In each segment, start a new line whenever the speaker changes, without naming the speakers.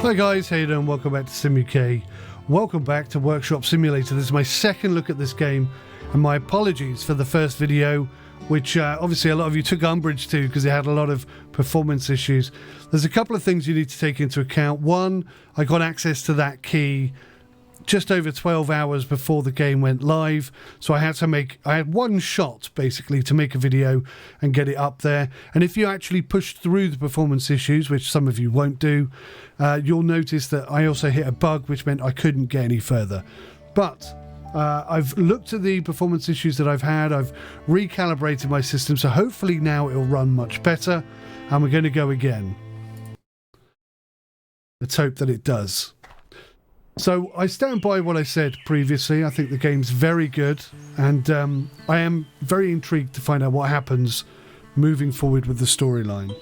Hi guys, how you doing? Welcome back to 𝐒𝐢𝐦. Welcome back to Workshop Simulator. This is my second look at this game, and my apologies for the first video, which obviously a lot of you took umbrage to because it had a lot of performance issues. There's a couple of things you need to take into account. One, I got access to that key just over 12 hours before the game went live, so I had one shot basically to make a video and get it up there. And if you actually push through the performance issues, which some of you won't do, you'll notice that I also hit a bug, which meant I couldn't get any further. But I've looked at the performance issues that I've had. I've recalibrated my system, so hopefully now it'll run much better, and we're going to go again. Let's hope that it does. So I stand by what I said previously. I think the game's very good, and I am very intrigued to find out what happens moving forward with the storyline.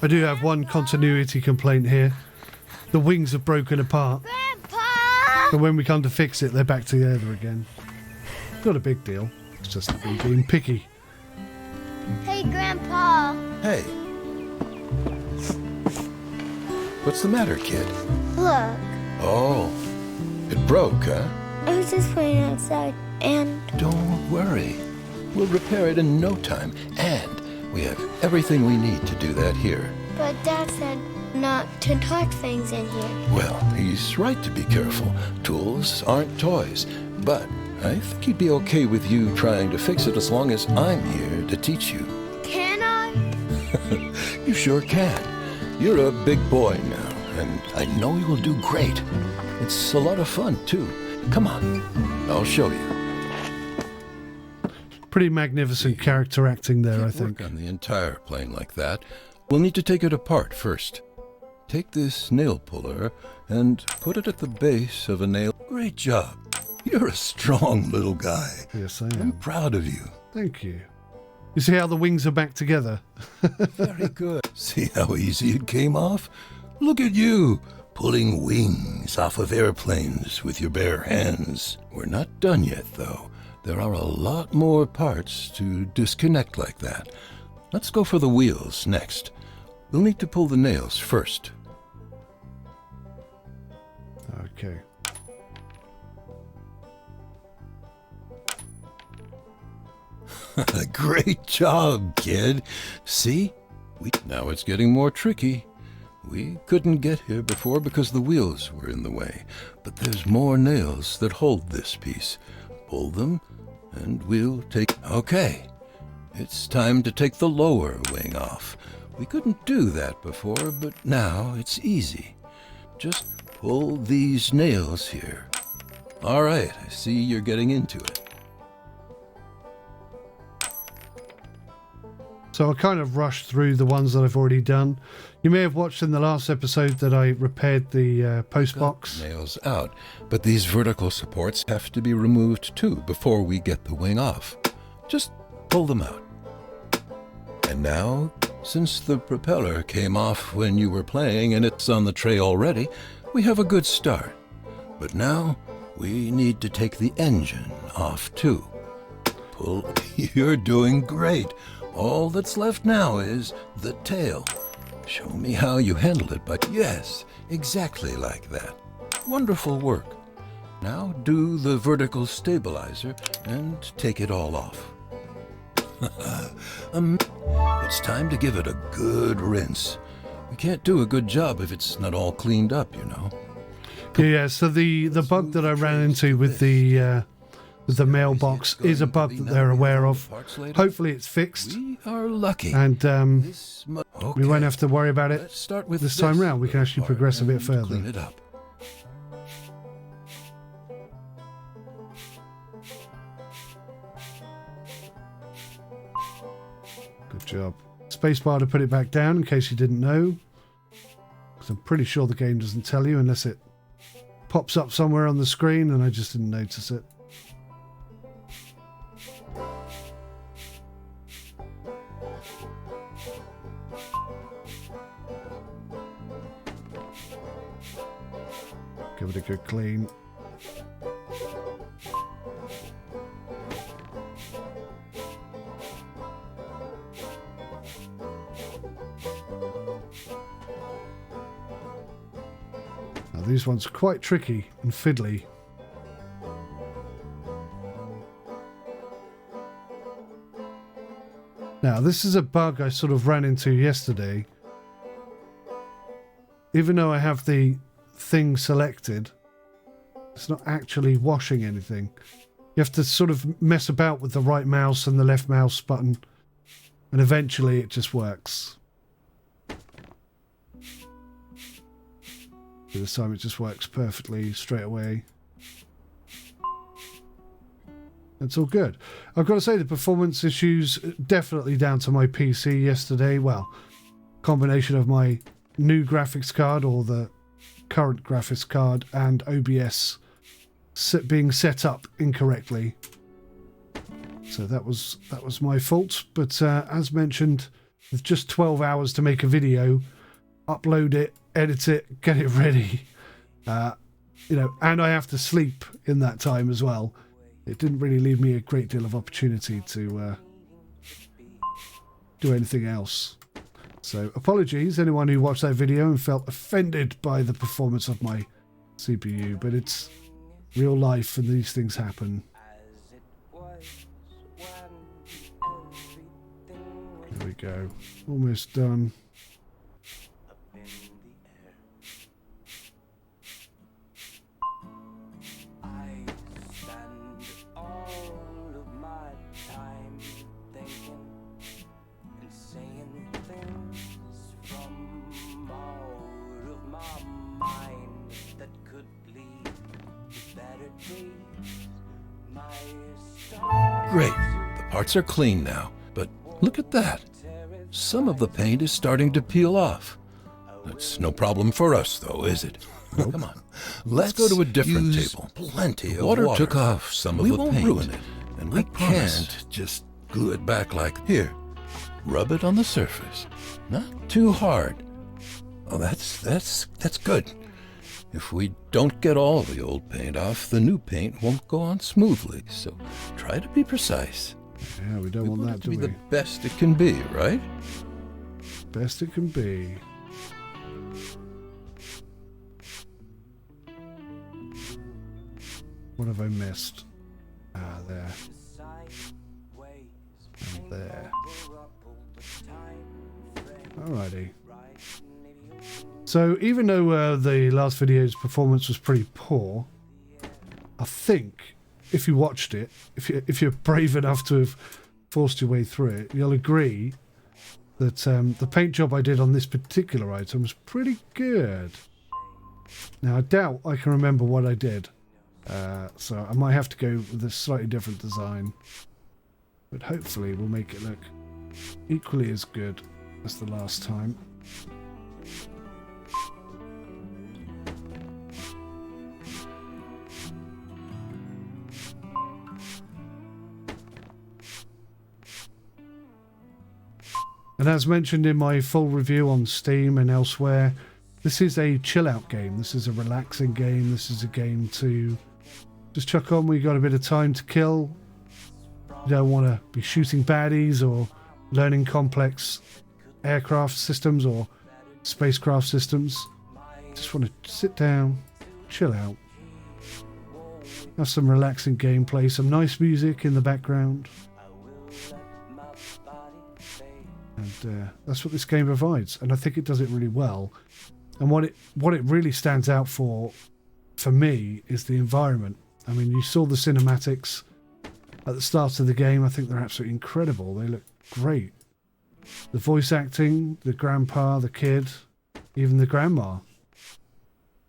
I do have one continuity complaint here. The wings have broken apart. Grandpa! And when we come to fix it, they're back together again. Not a big deal. It's just me being picky.
Hey, Grandpa.
Hey. What's the matter, kid?
Look.
Oh, it broke, huh?
I was just playing outside, and...
Don't worry. We'll repair it in no time, and we have everything we need to do that here.
But Dad said not to touch things in here.
Well, he's right to be careful. Tools aren't toys. But I think he'd be okay with you trying to fix it as long as I'm here to teach you.
Can I?
You sure can. You're a big boy now, and I know you will do great. It's a lot of fun, too. Come on, I'll show you.
Pretty magnificent character acting there, I think.
Work on the entire plane like that. We'll need to take it apart first. Take this nail puller and put it at the base of a nail. Great job. You're a strong little guy.
Yes, I am.
I'm proud of you.
Thank you. You see how the wings are back together?
Very good. See how easy it came off? Look at you, pulling wings off of airplanes with your bare hands. We're not done yet, though. There are a lot more parts to disconnect like that. Let's go for the wheels next. We'll need to pull the nails first.
Okay.
Great job, kid. See? Now it's getting more tricky. We couldn't get here before because the wheels were in the way. But there's more nails that hold this piece. Pull them, and we'll take... Okay. It's time to take the lower wing off. We couldn't do that before, but now it's easy. Just pull these nails here. All right, I see you're getting into it.
So I kind of rushed through the ones that I've already done. You may have watched in the last episode that I repaired the post box.
Nails out, but these vertical supports have to be removed too before we get the wing off. Just pull them out. And now Since the propeller came off when you were playing and it's on the tray already, we have a good start. But now we need to take the engine off too. Pull. You're doing great. All that's left now is the tail. Show me how you handle it, but yes, exactly like that. Wonderful work. Now do the vertical stabilizer and take it all off. It's time to give it a good rinse. We can't do a good job if it's not all cleaned up, you know.
Yeah, so the bug that I ran into with the mailbox is a bug that they're aware of. Hopefully it's fixed.
We are lucky.
And
Okay.
we won't have to worry about it
Let's start with
this time round. We can actually
part
progress a bit
and
further.
Clean it up.
Good job. Spacebar to put it back down in case you didn't know. Because I'm pretty sure the game doesn't tell you unless it pops up somewhere on the screen and I just didn't notice it. Give it a good clean. Now these ones are quite tricky and fiddly. Now this is a bug I sort of ran into yesterday. Even though I have the thing selected, it's not actually washing anything. You have to sort of mess about with the right mouse and the left mouse button, and eventually it just works. This time it just works perfectly straight away. It's all good. I've got to say the performance issues definitely down to my PC yesterday. Well, combination of my new graphics card or the current graphics card and OBS being set up incorrectly. So that was my fault. But as mentioned, with just 12 hours to make a video, upload it, edit it, get it ready, you know, and I have to sleep in that time as well. It didn't really leave me a great deal of opportunity to do anything else. So apologies anyone who watched that video and felt offended by the performance of my CPU, but it's real life and these things happen. There we go. Almost done.
Great. The parts are clean now, but look at that. Some of the paint is starting to peel off. That's no problem for us, though, is it? Nope. Come on. Let's go to a different table. Plenty of water. Took off some of the paint. We won't ruin it, and we can't just glue it back like here. Rub it on the surface. Not too hard. Oh, that's good. If we don't get all the old paint off, the new paint won't go on smoothly. So try to be precise.
Yeah, we don't want that, do we?
The best it can be, right?
Best it can be. What have I missed? Ah, there. And there. Alrighty. So even though the last video's performance was pretty poor, I think if you watched it, if you're brave enough to have forced your way through it, you'll agree that the paint job I did on this particular item was pretty good. Now I doubt I can remember what I did, so I might have to go with a slightly different design, but hopefully we'll make it look equally as good as the last time. And as mentioned in my full review on Steam and elsewhere, this is a chill out game. This is a relaxing game. This is a game to just chuck on when you got a bit of time to kill. You don't want to be shooting baddies or learning complex aircraft systems or spacecraft systems. Just want to sit down, chill out, have some relaxing gameplay, some nice music in the background. And that's what this game provides, and I think it does it really well. And what it really stands out for me is the environment. I mean, you saw the cinematics at the start of the game. I think they're absolutely incredible. They look great. The voice acting, the grandpa, the kid, even the grandma.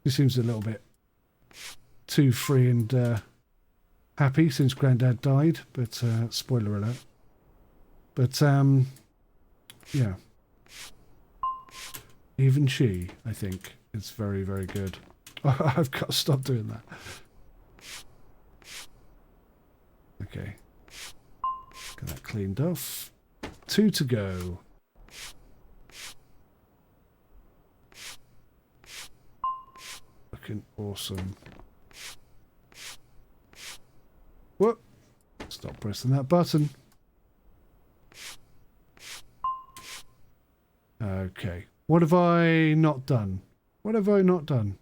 She seems a little bit too free and happy since Granddad died, but spoiler alert. But yeah, even she, I think, is very, very good. I've got to stop doing that. Okay, get that cleaned off. 2 to go. Looking awesome. Whoop! Stop pressing that button. Okay. What have I not done? What have I not done?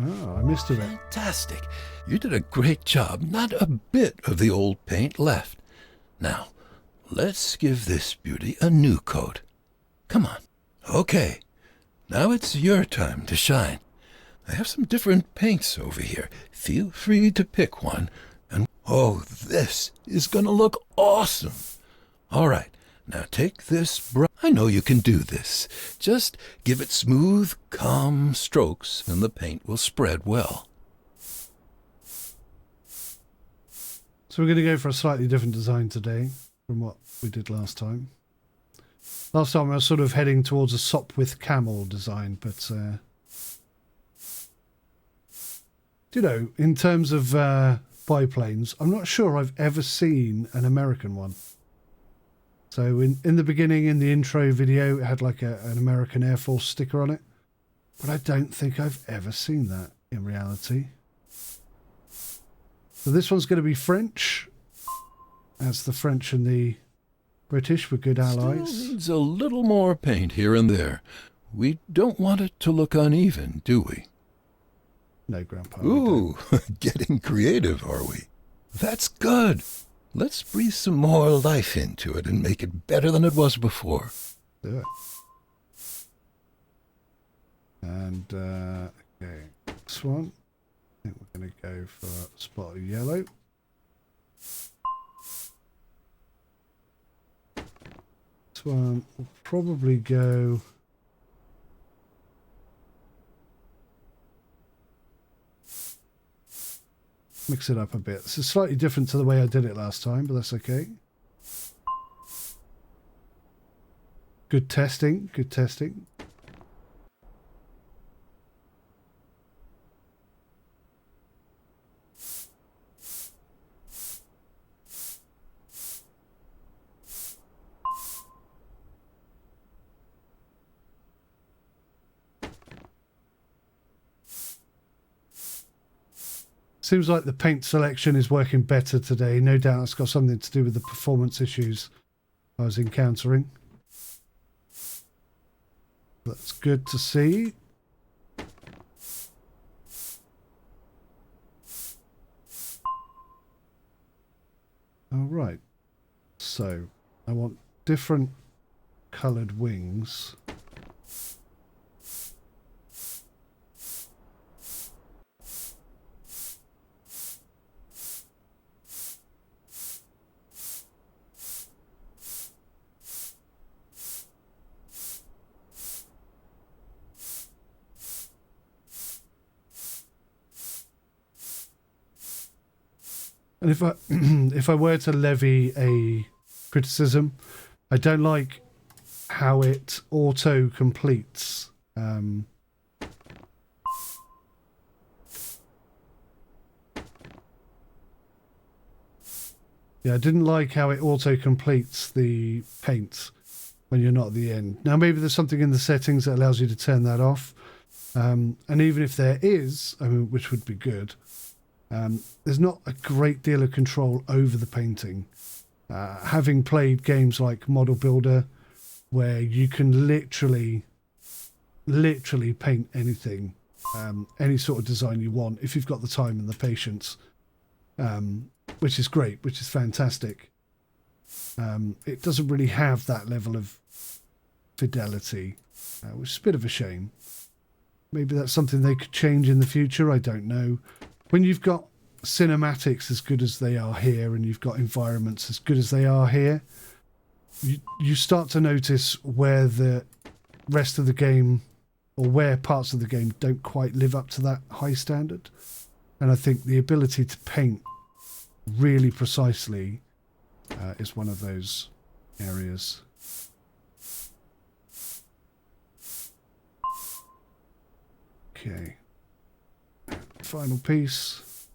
Oh, I missed a bit.
Fantastic. You did a great job. Not a bit of the old paint left. Now, let's give this beauty a new coat. Come on. Okay. Now it's your time to shine. I have some different paints over here. Feel free to pick one. And oh, this is gonna look awesome. All right. Now take this brush. I know you can do this. Just give it smooth, calm strokes and the paint will spread well.
So we're going to go for a slightly different design today from what we did last time. Last time I was sort of heading towards a 𝐒𝐢𝐻 design, but you know, in terms of biplanes, I'm not sure I've ever seen an American one. So in the beginning, in the intro video, it had like an American Air Force sticker on it. But I don't think I've ever seen that in reality. So this one's going to be French. As the French and the British were good allies.
Still needs a little more paint here and there. We don't want it to look uneven, do we?
No, Grandpa.
Ooh, getting creative, are we? That's good. Let's breathe some more life into it and make it better than it was before.
Do it. And, okay, this one. I think we're going to go for a spot of yellow. This one will probably go... mix it up a bit. This is slightly different to the way I did it last time, but that's okay. Good testing, good testing. Seems like the paint selection is working better today. No doubt it's got something to do with the performance issues I was encountering. That's good to see. All right. So I want different coloured wings. And if I were to levy a criticism, I don't like how it auto completes. Yeah, I didn't like how it auto-completes the paint when you're not at the end. Now, maybe there's something in the settings that allows you to turn that off. And even if there is, I mean, which would be good, there's not a great deal of control over the painting. Having played games like Model Builder, where you can literally paint anything, any sort of design you want, if you've got the time and the patience, which is great, which is fantastic. It doesn't really have that level of fidelity, which is a bit of a shame. Maybe that's something they could change in the future, I don't know. When you've got cinematics as good as they are here, and you've got environments as good as they are here, you start to notice where the rest of the game, or where parts of the game don't quite live up to that high standard. And I think the ability to paint really precisely is one of those areas. Okay. Final piece.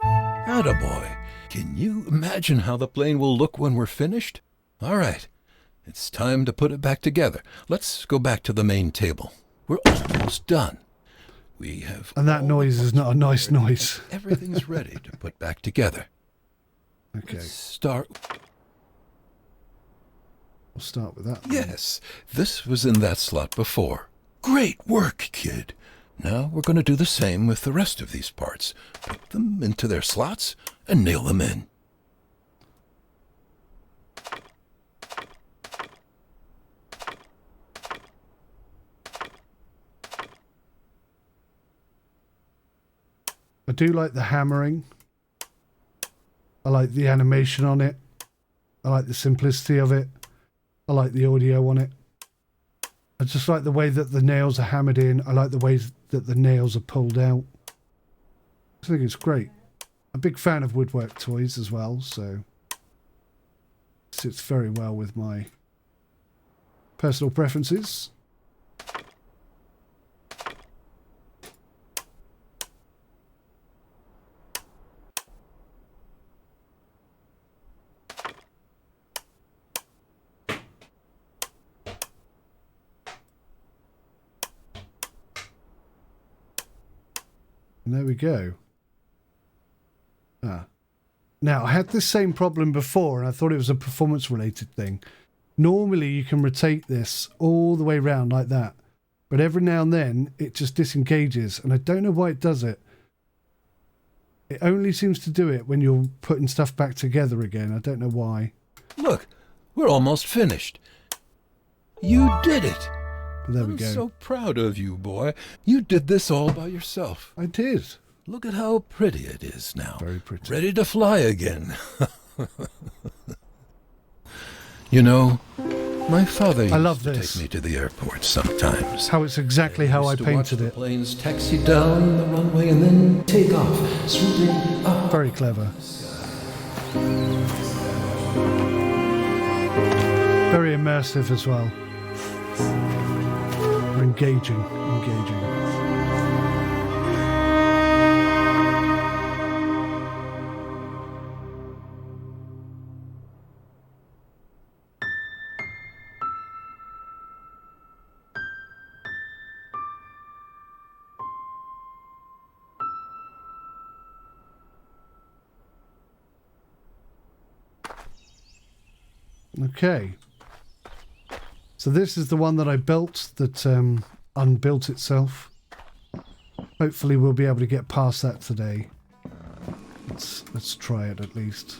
Attaboy. Can you imagine how the plane will look when we're finished? All right. It's time to put it back together. Let's go back to the main table. We're almost done. We have...
And that noise is not a nice noise.
Everything's ready to put back together.
Okay.
Let's start...
We'll start with that.
Yes, this was in that slot before. Great work, kid. Now we're going to do the same with the rest of these parts. Put them into their slots and nail them in.
I do like the hammering. I like the animation on it. I like the simplicity of it. I like the audio on it. I just like the way that the nails are hammered in. I like the way that the nails are pulled out. I think it's great. I'm a big fan of woodwork toys as well, so it sits very well with my personal preferences. And there we go. Now, I had this same problem before, and I thought it was a performance-related thing. Normally, you can rotate this all the way around like that. But every now and then, it just disengages, and I don't know why it does it. It only seems to do it when you're putting stuff back together again. I don't know why.
Look, we're almost finished. You did it.
But there we
I'm
go.
so proud of you, boy. You did this all by yourself.
I did.
Look at how pretty it is now.
Very pretty.
Ready to fly again. You know, my father used to take me to the airport sometimes.
How it's exactly how I painted
the
it.
planes taxi down the runway and then take off, swooping up.
Very clever. Very immersive as well. Engaging. Okay. So this is the one that I built that unbuilt itself. Hopefully we'll be able to get past that today. Let's try it at least.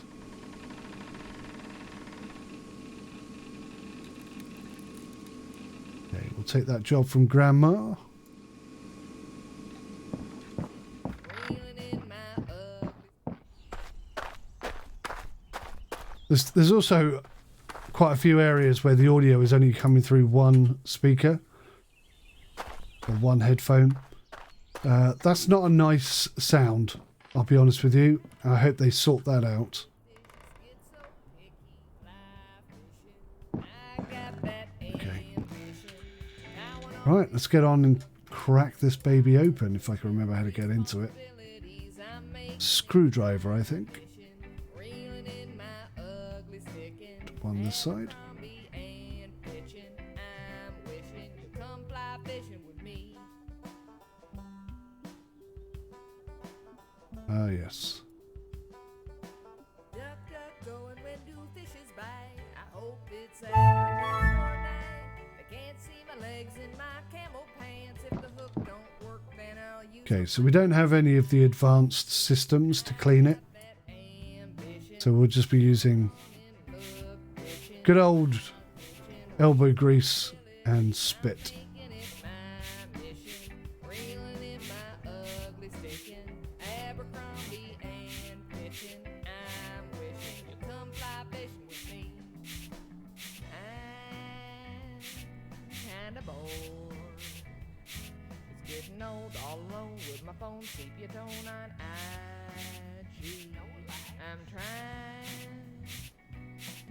Okay, we'll take that job from Grandma. There's also quite a few areas where the audio is only coming through one speaker or one headphone. That's not a nice sound, I'll be honest with you. I hope they sort that out. Okay. Right, let's get on and crack this baby open, if I can remember how to get into it. Screwdriver, I think. On this side. Ah, yes. Okay, so we don't have any of the advanced systems to clean it. So we'll just be using good old elbow grease and spit.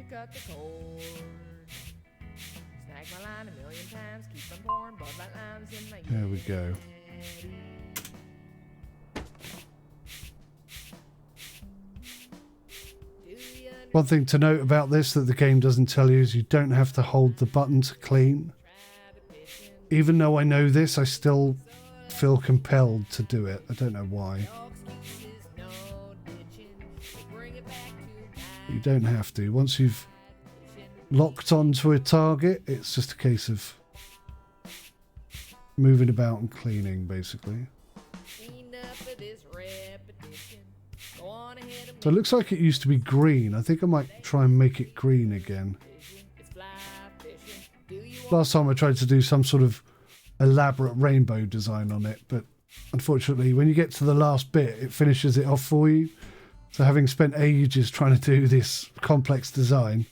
Cut the cord. Snag my line a million times. Keep them pouring Bud Light limes in my
There we go. One thing to note about this that the game doesn't tell you is you don't have to hold the button to clean. Even though I know this, I still feel compelled to do it. I don't know why. You don't have to. Once you've locked onto a target, it's just a case of moving about and cleaning, basically. So it looks like it used to be green. I think I might try and make it green again. Last time I tried to do some sort of elaborate rainbow design on it, but unfortunately when you get to the last bit, it finishes it off for you. So having spent ages trying to do this complex design,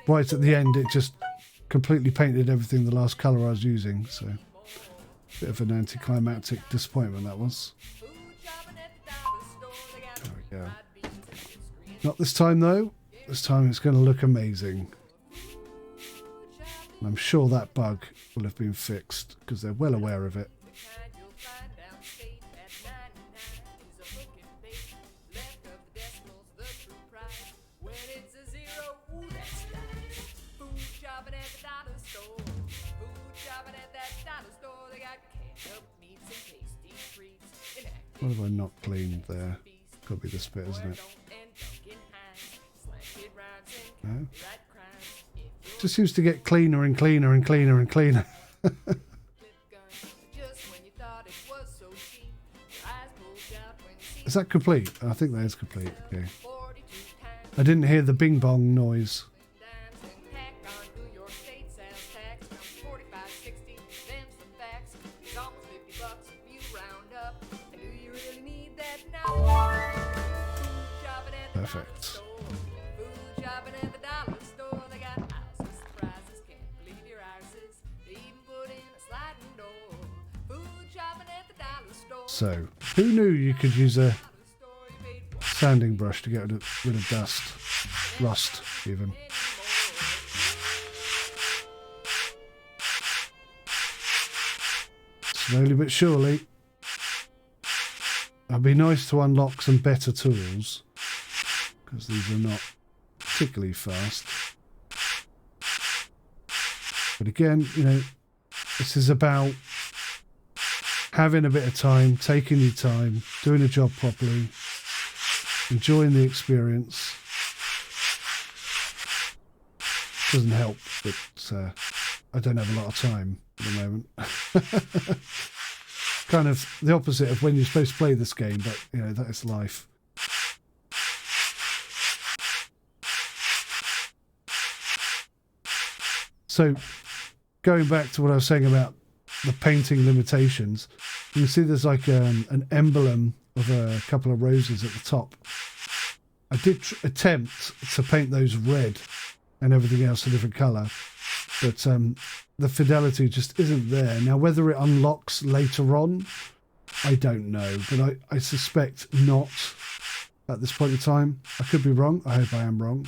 right at the end it just completely painted everything the last colour I was using. So bit of an anticlimactic disappointment that was. There we go. Not this time though. This time it's going to look amazing. And I'm sure that bug will have been fixed because they're well aware of it. What have I not cleaned there? Could be this bit, isn't it? No? Just seems to get cleaner and cleaner and cleaner and cleaner. Is that complete? I think that is complete. Okay. I didn't hear the bing bong noise. Perfect. So, who knew you could use a sanding brush to get rid of dust, rust even. Slowly but surely. It'd be nice to unlock some better tools, because these are not particularly fast. But again, you know, this is about having a bit of time, taking your time, doing a job properly, enjoying the experience. Doesn't help that I don't have a lot of time at the moment. Kind of the opposite of when you're supposed to play this game, but you know, that is life. So, going back to what I was saying about the painting limitations, you can see there's like an emblem of a couple of roses at the top. I did attempt to paint those red and everything else a different colour, but the fidelity just isn't there. Now, whether it unlocks later on, I don't know, but I suspect not at this point in time. I could be wrong. I hope I am wrong.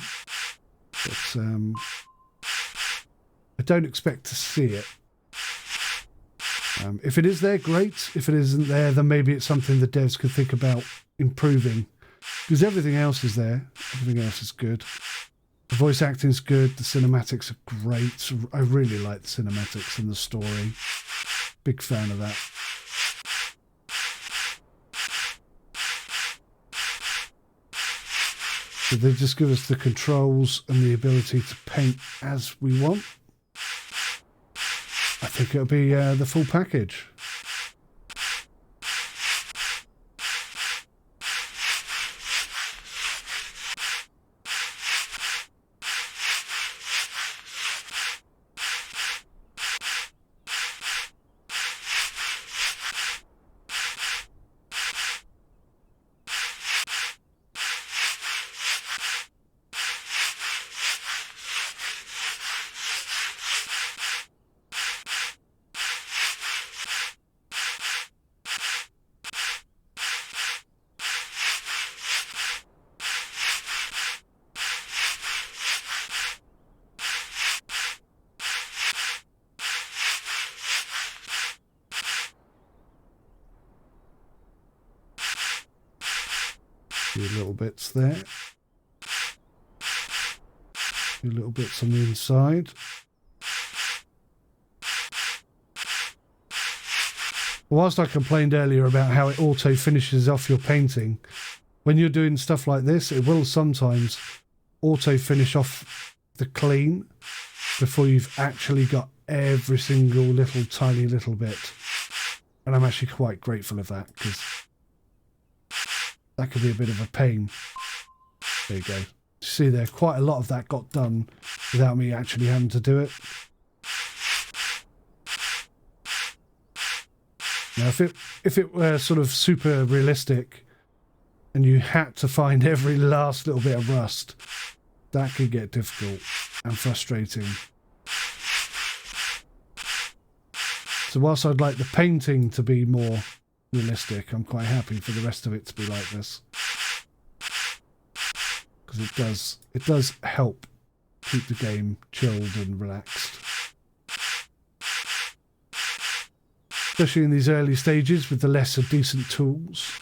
But I don't expect to see it. If it is there, great. If it isn't there, then maybe it's something the devs could think about improving. Because everything else is there. Everything else is good. The voice acting's good. The cinematics are great. I really like the cinematics and the story. Big fan of that. So they just give us the controls and the ability to paint as we want. I think it'll be the full package. A few little bits there. A few little bits on the inside. Whilst I complained earlier about how it auto finishes off your painting, when you're doing stuff like this, it will sometimes auto finish off the clean before you've actually got every single little tiny little bit. And I'm actually quite grateful of that, because that could be a bit of a pain. There you go. You see there, quite a lot of that got done without me actually having to do it. Now, if it were sort of super realistic and you had to find every last little bit of rust, that could get difficult and frustrating. So whilst I'd like the painting to be more realistic, I'm quite happy for the rest of it to be like this, because it does help keep the game chilled and relaxed, especially in these early stages with the lesser decent tools.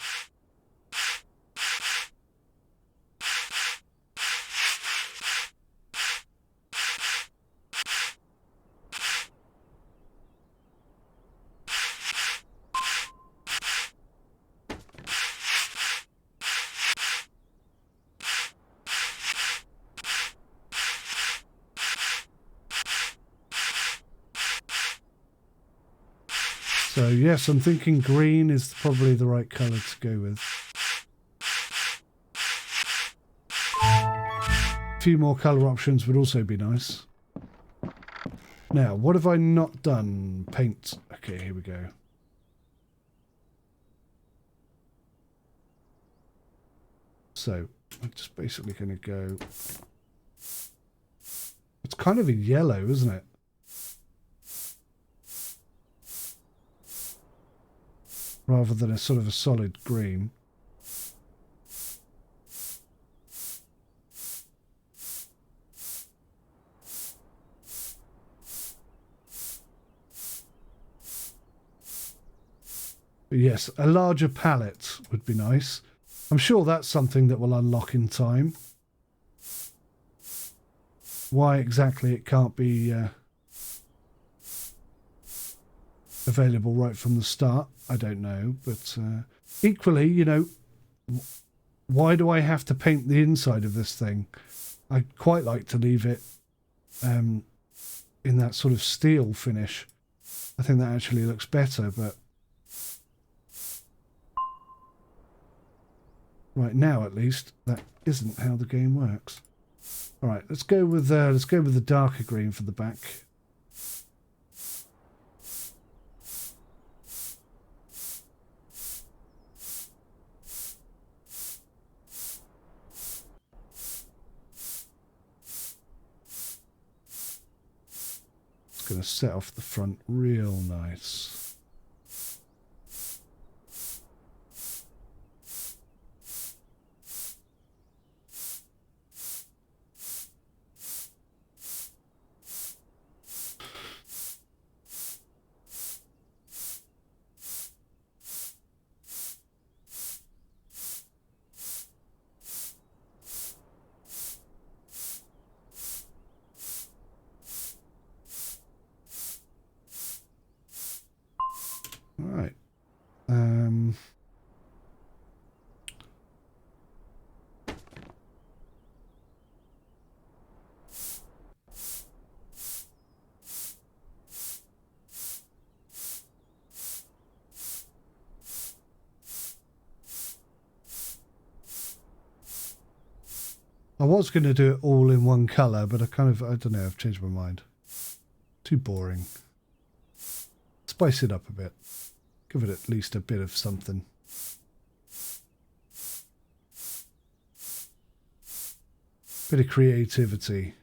So yes, I'm thinking green is probably the right colour to go with. A few more colour options would also be nice. Now, what have I not done? Paint. Okay, here we go. So, I'm just basically going to go... It's kind of a yellow, isn't it? Rather than a sort of a solid green. But yes, a larger palette would be nice. I'm sure that's something that will unlock in time. Why exactly it can't be available right from the start, I don't know. But equally, you know, why do I have to paint the inside of this thing? I'd quite like to leave it in that sort of steel finish. I think that actually looks better, but right now at least that isn't how the game works. All right, let's go with the darker green for the back. It's going to set off the front real nice. I was going to do it all in one colour, but I don't know, I've changed my mind. Too boring. Spice it up a bit. Give it at least a bit of something. Bit of creativity.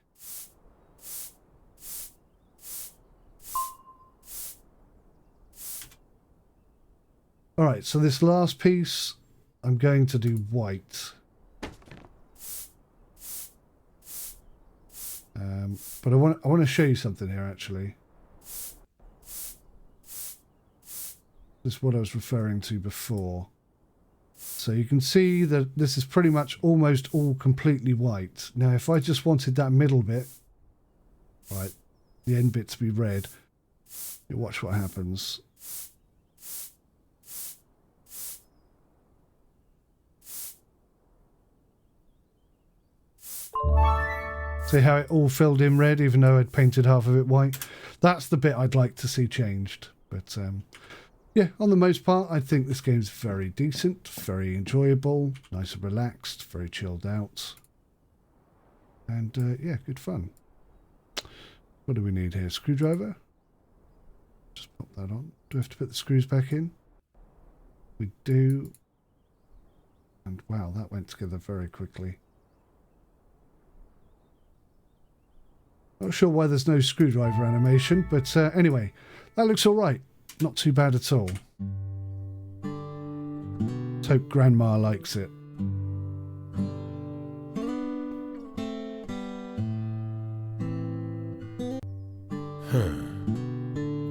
Alright, so this last piece, I'm going to do white. But I want to show you something here, actually. This is what I was referring to before. So you can see that this is pretty much almost all completely white. Now, if I just wanted that middle bit, right, the end bit to be red, you watch what happens. See how it all filled in red, even though I'd painted half of it white? That's the bit I'd like to see changed. But yeah, on the most part, I think this game's very decent, very enjoyable, nice and relaxed, very chilled out. And yeah, good fun. What do we need here? Screwdriver? Just pop that on. Do we have to put the screws back in? We do. And wow, that went together very quickly. Not sure why there's no screwdriver animation, but anyway, that looks all right. Not too bad at all. Let's hope Grandma likes it.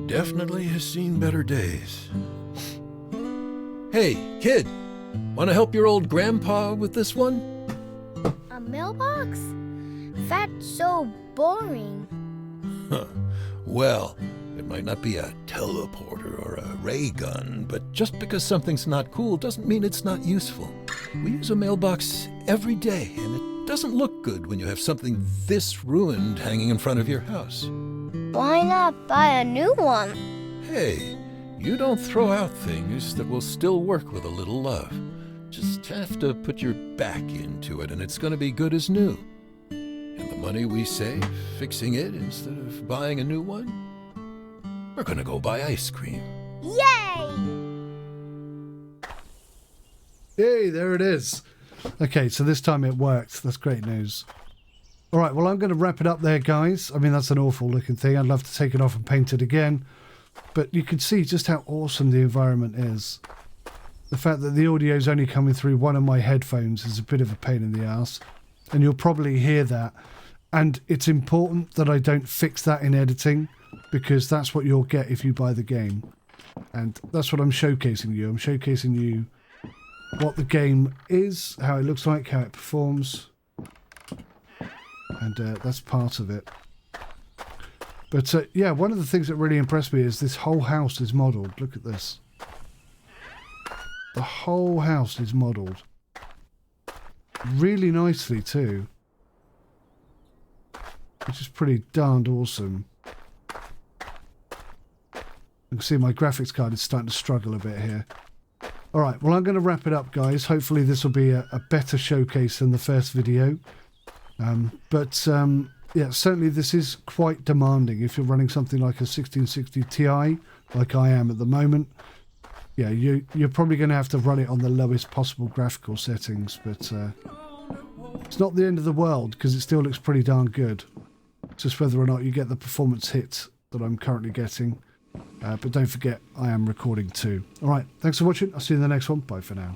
Definitely has seen better days. Hey, kid! Want to help your old grandpa with this one?
A mailbox? That's so boring.
Huh. Well, it might not be a teleporter or a ray gun, but just because something's not cool doesn't mean it's not useful. We use a mailbox every day, and it doesn't look good when you have something this ruined hanging in front of your house.
Why not buy a new one?
Hey, you don't throw out things that will still work with a little love. Just have to put your back into it, and it's going to be good as new. And the money we save fixing it instead of buying a new one, we're going to go buy ice cream.
Yay!
Yay, there it is. Okay, so this time it worked. That's great news. All right, well, I'm going to wrap it up there, guys. I mean, that's an awful looking thing. I'd love to take it off and paint it again. But you can see just how awesome the environment is. The fact that the audio is only coming through one of my headphones is a bit of a pain in the ass. And you'll probably hear that. And it's important that I don't fix that in editing, because that's what you'll get if you buy the game. And that's what I'm showcasing you. I'm showcasing you what the game is, how it looks like, how it performs. And that's part of it. But yeah, one of the things that really impressed me is this whole house is modelled. Look at this. The whole house is modelled. Really nicely too. Which is pretty darned awesome. You can see my graphics card is starting to struggle a bit here. Alright, well, I'm going to wrap it up, guys. Hopefully this will be a better showcase than the first video. Yeah, certainly this is quite demanding if you're running something like a 1660 Ti, like I am at the moment. Yeah, you're probably going to have to run it on the lowest possible graphical settings, but it's not the end of the world because it still looks pretty darn good. Just whether or not you get the performance hit that I'm currently getting. But don't forget, I am recording too. Alright, thanks for watching. I'll see you in the next one. Bye for now.